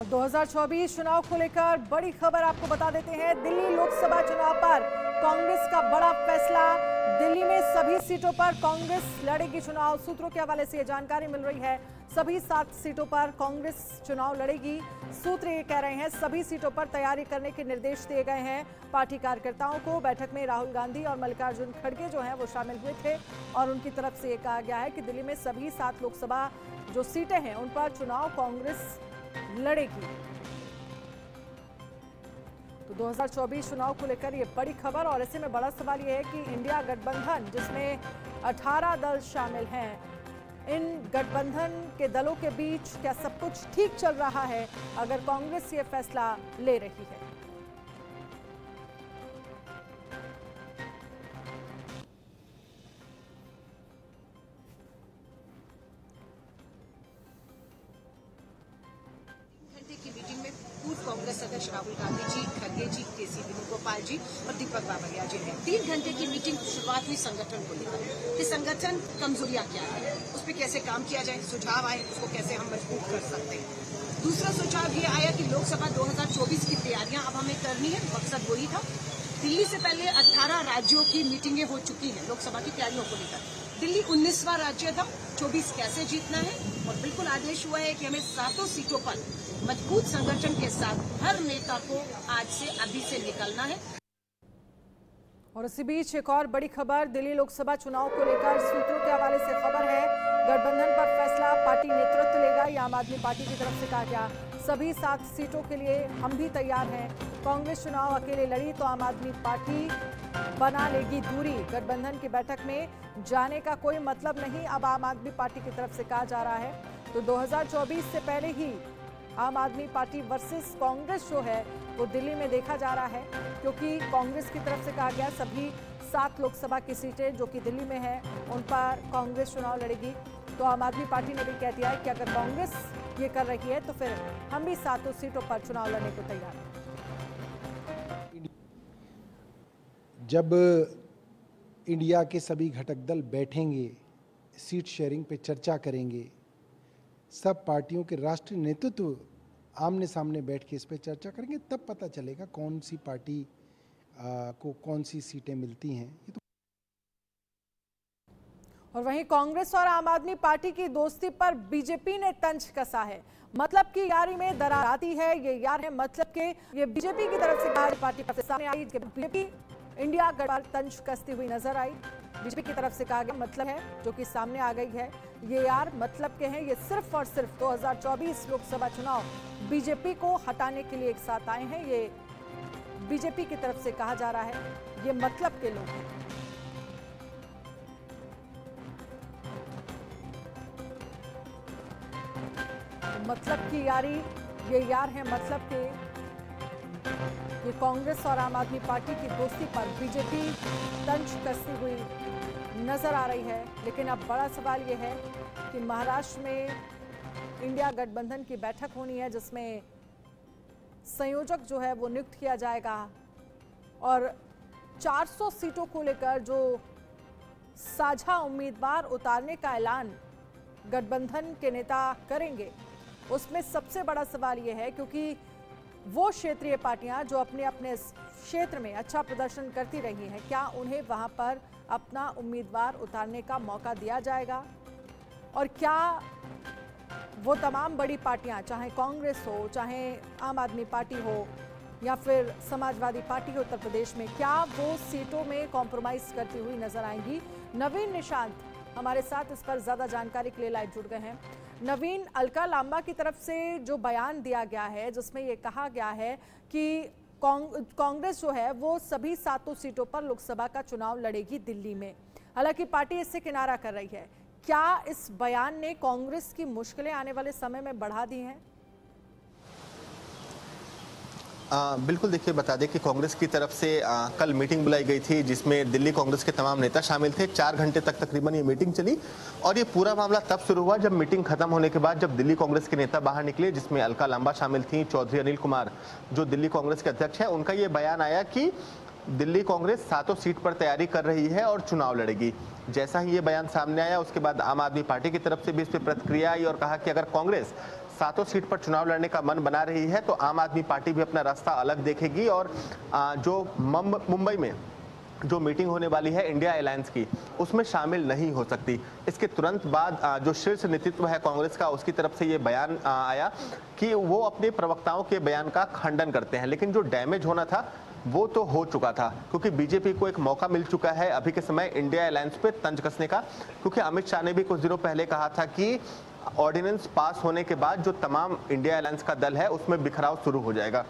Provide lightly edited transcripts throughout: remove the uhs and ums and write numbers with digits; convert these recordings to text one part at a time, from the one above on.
2024 चुनाव को लेकर बड़ी खबर आपको बता देते हैं। दिल्ली लोकसभा चुनाव पर कांग्रेस का बड़ा फैसला। दिल्ली में सभी सीटों पर कांग्रेस लड़ेगी चुनाव। सूत्रों के हवाले से यह जानकारी मिल रही है। सभी 7 सीटों पर कांग्रेस चुनाव लड़ेगी। सूत्र ये कह रहे हैं सभी सीटों पर तैयारी करने के निर्देश दिए गए हैं पार्टी कार्यकर्ताओं को। बैठक में राहुल गांधी और मल्लिकार्जुन खड़गे जो हैं वो शामिल हुए थे और उनकी तरफ से ये कहा गया है कि दिल्ली में सभी 7 लोकसभा जो सीटें हैं उन पर चुनाव कांग्रेस लड़ेगी। तो 2024 चुनाव को लेकर ये बड़ी खबर। और ऐसे में बड़ा सवाल ये है कि इंडिया गठबंधन जिसमें 18 दल शामिल हैं, इन गठबंधन के दलों के बीच क्या सब कुछ ठीक चल रहा है अगर कांग्रेस ये फैसला ले रही है? पूर्व कांग्रेस अध्यक्ष राहुल गांधी जी, खड़गे जी, केसी वेणुगोपाल जी और दीपक बाबरिया जी हैं। 3 घंटे की मीटिंग शुरुआत हुई संगठन को लेकर कि संगठन कमजोरियां क्या है, उस पर कैसे काम किया जाए, सुझाव आए उसको कैसे हम मजबूत कर सकते हैं। दूसरा सुझाव ये आया कि लोकसभा 2024 की तैयारियां अब हमें करनी है। मकसद वही था। दिल्ली से पहले 18 राज्यों की मीटिंगें हो चुकी हैं लोकसभा की तैयारियों को लेकर। दिल्ली 19वां राज्य था। 24 कैसे जीतना है और बिल्कुल आदेश हुआ है कि हमें 7 सीटों पर मजबूत संगठन के साथ हर नेता को आज से अभी से निकलना है। और इसी बीच एक और बड़ी खबर दिल्ली लोकसभा चुनाव को लेकर सूत्रों के हवाले से खबर है। गठबंधन पर फैसला पार्टी नेतृत्व लेगा। ये आम आदमी पार्टी की तरफ से कहा गया सभी 7 सीटों के लिए हम भी तैयार हैं। कांग्रेस चुनाव अकेले लड़ी तो आम आदमी पार्टी बना लेगी दूरी। गठबंधन की बैठक में जाने का कोई मतलब नहीं, अब आम आदमी पार्टी की तरफ से कहा जा रहा है। तो 2024 से पहले ही आम आदमी पार्टी वर्सेस कांग्रेस जो है वो दिल्ली में देखा जा रहा है, क्योंकि कांग्रेस की तरफ से कहा गया सभी 7 लोकसभा की सीटें जो कि दिल्ली में है उन पर कांग्रेस चुनाव लड़ेगी। तो आम आदमी पार्टी ने भी कह दिया है कि अगर कांग्रेस ये कर रही है तो फिर हम भी 7 सीटों पर चुनाव लड़ने को तैयार हैं। जब इंडिया के सभी घटक दल बैठेंगे, सीट शेयरिंग पे चर्चा करेंगे, सब पार्टियों के राष्ट्रीय नेतृत्व आमने सामने बैठ के इस पे चर्चा करेंगे, तब पता चलेगा कौन सी पार्टी को कौन सी सीटें मिलती हैं। ये तो और वहीं कांग्रेस और आम आदमी पार्टी की दोस्ती पर बीजेपी ने तंज कसा है। मतलब की यारी में दरार आती है। ये यार है मतलब के ये बीजेपी की तरफ से पार्टी पर सामने आई। बीजेपी इंडिया गठबंधन तंज कसती हुई नजर आई। बीजेपी की तरफ से कहा गया मतलब है जो कि सामने आ गई है। ये यार मतलब के हैं, ये सिर्फ और सिर्फ 2024 लोकसभा चुनाव बीजेपी को हटाने के लिए एक साथ आए हैं। ये बीजेपी की तरफ से कहा जा रहा है, ये मतलब के लोग हैं। तो मतलब की यारी, ये यार है मतलब के। ये कांग्रेस और आम आदमी पार्टी की दोस्ती पर बीजेपी तंज कसती हुई नजर आ रही है। लेकिन अब बड़ा सवाल यह है कि महाराष्ट्र में इंडिया गठबंधन की बैठक होनी है जिसमें संयोजक जो है वो नियुक्त किया जाएगा और 400 सीटों को लेकर जो साझा उम्मीदवार उतारने का ऐलान गठबंधन के नेता करेंगे, उसमें सबसे बड़ा सवाल यह है क्योंकि वो क्षेत्रीय पार्टियां जो अपने अपने क्षेत्र में अच्छा प्रदर्शन करती रही हैं, क्या उन्हें वहां पर अपना उम्मीदवार उतारने का मौका दिया जाएगा? और क्या वो तमाम बड़ी पार्टियां, चाहे कांग्रेस हो, चाहे आम आदमी पार्टी हो या फिर समाजवादी पार्टी हो उत्तर प्रदेश में, क्या वो सीटों में कॉम्प्रोमाइज करती हुई नजर आएंगी? नवीन निशांत हमारे साथ इस पर ज्यादा जानकारी के लिए लाइव जुड़ गए हैं। नवीन, अलका लांबा की तरफ से जो बयान दिया गया है जिसमें ये कहा गया है कि कांग्रेस जो है वो सभी 7 सीटों पर लोकसभा का चुनाव लड़ेगी दिल्ली में, हालांकि पार्टी इससे किनारा कर रही है। क्या इस बयान ने कांग्रेस की मुश्किलें आने वाले समय में बढ़ा दी हैं? बिल्कुल, देखिए बता दें कि कांग्रेस की तरफ से कल मीटिंग बुलाई गई थी जिसमें दिल्ली कांग्रेस के तमाम नेता शामिल थे। 4 घंटे तक तकरीबन ये मीटिंग चली और ये पूरा मामला तब शुरू हुआ जब मीटिंग खत्म होने के बाद जब दिल्ली कांग्रेस के नेता बाहर निकले, जिसमें अलका लांबा शामिल थी, चौधरी अनिल कुमार जो दिल्ली कांग्रेस के अध्यक्ष है, उनका ये बयान आया कि दिल्ली कांग्रेस 7 सीट पर तैयारी कर रही है और चुनाव लड़ेगी। जैसा ही ये बयान सामने आया उसके बाद आम आदमी पार्टी की तरफ से भी इस पर प्रतिक्रिया आई और कहा कि अगर कांग्रेस सातों सीट पर चुनाव लड़ने का मन बना रही है, तो आम आदमी पार्टी भी अपना रास्ता अलग देखेगी और जो मुंबई में जो मीटिंग होने वाली है इंडिया अलायंस की, उसमें शामिल नहीं हो सकती। इसके तुरंत बाद जो शीर्ष नेतृत्व है कांग्रेस का, उसकी तरफ से ये बयान आया कि वो अपने प्रवक्ताओं के बयान का खंडन करते हैं, लेकिन जो डैमेज होना था वो तो हो चुका था, क्योंकि बीजेपी को एक मौका मिल चुका है अभी के समय इंडिया अलायंस पे तंज कसने का, क्योंकि अमित शाह ने भी कुछ दिनों पहले कहा था कि ऑर्डिनेंस पास होने के बाद जो तमाम इंडिया अलायंस का दल है उसमें बिखराव शुरू हो जाएगा।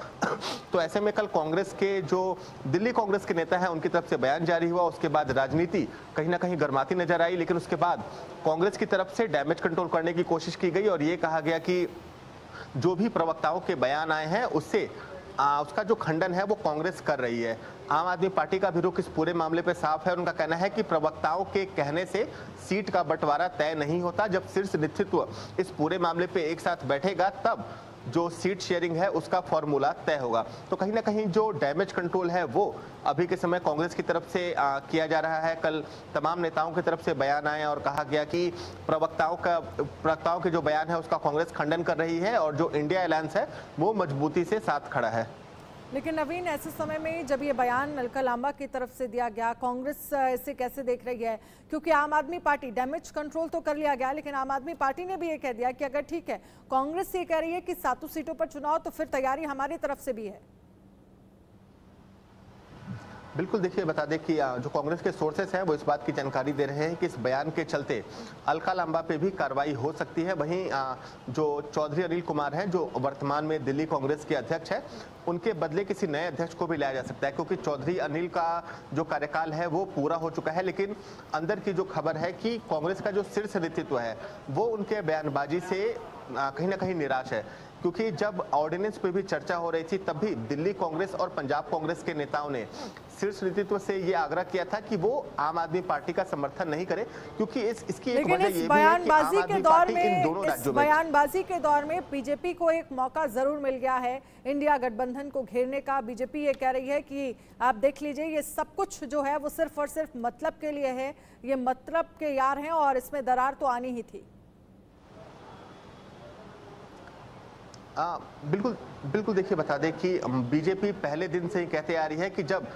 तो ऐसे में कल कांग्रेस के जो दिल्ली कांग्रेस के नेता हैं उनकी तरफ से बयान जारी हुआ, उसके बाद राजनीति कहीं ना कहीं गर्माती नजर आई, लेकिन उसके बाद कांग्रेस की तरफ से डैमेज कंट्रोल करने की कोशिश की गई और ये कहा गया कि जो भी प्रवक्ताओं के बयान आए हैं उससे उसका जो खंडन है वो कांग्रेस कर रही है। आम आदमी पार्टी का भी रुख इस पूरे मामले पे साफ है। उनका कहना है कि प्रवक्ताओं के कहने से सीट का बंटवारा तय नहीं होता। जब शीर्ष नेतृत्व इस पूरे मामले पे एक साथ बैठेगा तब जो सीट शेयरिंग है उसका फॉर्मूला तय होगा। तो कहीं ना कहीं जो डैमेज कंट्रोल है वो अभी के समय कांग्रेस की तरफ से किया जा रहा है। कल तमाम नेताओं की तरफ से बयान आए और कहा गया कि प्रवक्ताओं के जो बयान है उसका कांग्रेस खंडन कर रही है और जो इंडिया अलायंस है वो मजबूती से साथ खड़ा है। लेकिन नवीन, ऐसे समय में जब ये बयान अलका लांबा की तरफ से दिया गया, कांग्रेस इसे कैसे देख रही है? क्योंकि आम आदमी पार्टी, डैमेज कंट्रोल तो कर लिया गया, लेकिन आम आदमी पार्टी ने भी ये कह दिया कि अगर ठीक है, कांग्रेस ये कह रही है कि 7 सीटों पर चुनाव, तो फिर तैयारी हमारी तरफ से भी है। बिल्कुल, देखिए बता दें कि जो कांग्रेस के सोर्सेस हैं वो इस बात की जानकारी दे रहे हैं कि इस बयान के चलते अलका लांबा पे भी कार्रवाई हो सकती है। वहीं जो चौधरी अनिल कुमार हैं जो वर्तमान में दिल्ली कांग्रेस के अध्यक्ष हैं, उनके बदले किसी नए अध्यक्ष को भी लाया जा सकता है, क्योंकि चौधरी अनिल का जो कार्यकाल है वो पूरा हो चुका है। लेकिन अंदर की जो खबर है कि कांग्रेस का जो शीर्ष नेतृत्व है वो उनके बयानबाजी से कहीं ना कहीं निराश है, क्योंकि जब ऑर्डिनेंस पे भी चर्चा हो रही थी तब भी दिल्ली कांग्रेस और पंजाब कांग्रेस के नेताओं ने शीर्ष नेतृत्व से ये आग्रह किया था कि वो आम आदमी पार्टी का समर्थन नहीं करे, क्योंकि इसकी एक वजह ये भी है कि आम आदमी पार्टी इन दोनों राज्यों में बयानबाजी के दौर में बीजेपी को एक मौका जरूर मिल गया है इंडिया गठबंधन को घेरने का। बीजेपी ये कह रही है कि आप देख लीजिए, ये सब कुछ जो है वो सिर्फ और सिर्फ मतलब के लिए है, ये मतलब के यार हैं और इसमें दरार तो आनी ही थी। बिल्कुल देखिए बता दें कि बीजेपी पहले दिन से ही कहते आ रही है कि जब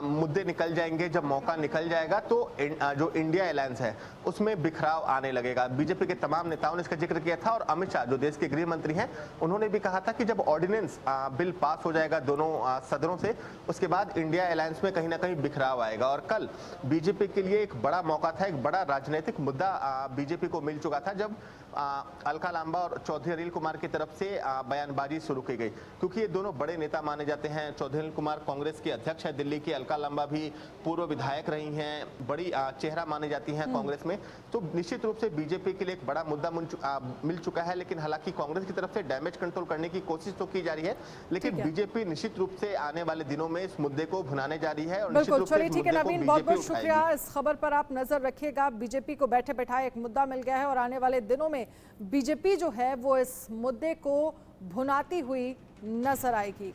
मुद्दे निकल जाएंगे, जब मौका निकल जाएगा तो जो इंडिया अलायंस है उसमें बिखराव आने लगेगा। बीजेपी के तमाम नेताओं ने इसका जिक्र किया था और अमित शाह जो देश के गृह मंत्री हैं उन्होंने भी कहा था कि जब ऑर्डिनेंस बिल पास हो जाएगा दोनों सदनों से, उसके बाद इंडिया अलायंस में कहीं ना कहीं बिखराव आएगा। और कल बीजेपी के लिए एक बड़ा मौका था, एक बड़ा राजनीतिक मुद्दा बीजेपी को मिल चुका था जब अलका लांबा और चौधरी अनिल कुमार की तरफ से बयानबाजी शुरू की गई, क्योंकि ये दोनों बड़े नेता माने जाते हैं। चौधरी अनिल कुमार कांग्रेस के अध्यक्ष है दिल्ली की, अलका लांबा भी पूर्व विधायक रही हैं, बड़ी चेहरा मानी जाती हैं कांग्रेस में। तो निश्चित रूप से बीजेपी के लिए एक बड़ा मुद्दा मिल चुका है। लेकिन हालांकि कांग्रेस की तरफ से डैमेज कंट्रोल करने की कोशिश तो की जा रही है, लेकिन बीजेपी निश्चित रूप से आने वाले दिनों में इस मुद्दे को भुनाने जा रही है। और बिल्कुल, चलिए ठीक है नवीन, बहुत बहुत शुक्रिया। इस खबर पर आप नजर रखिएगा। बीजेपी को बैठे बैठाए एक मुद्दा मिल गया है और आने वाले दिनों में बीजेपी जो है वो इस मुद्दे को भुनाती हुई नजर आएगी।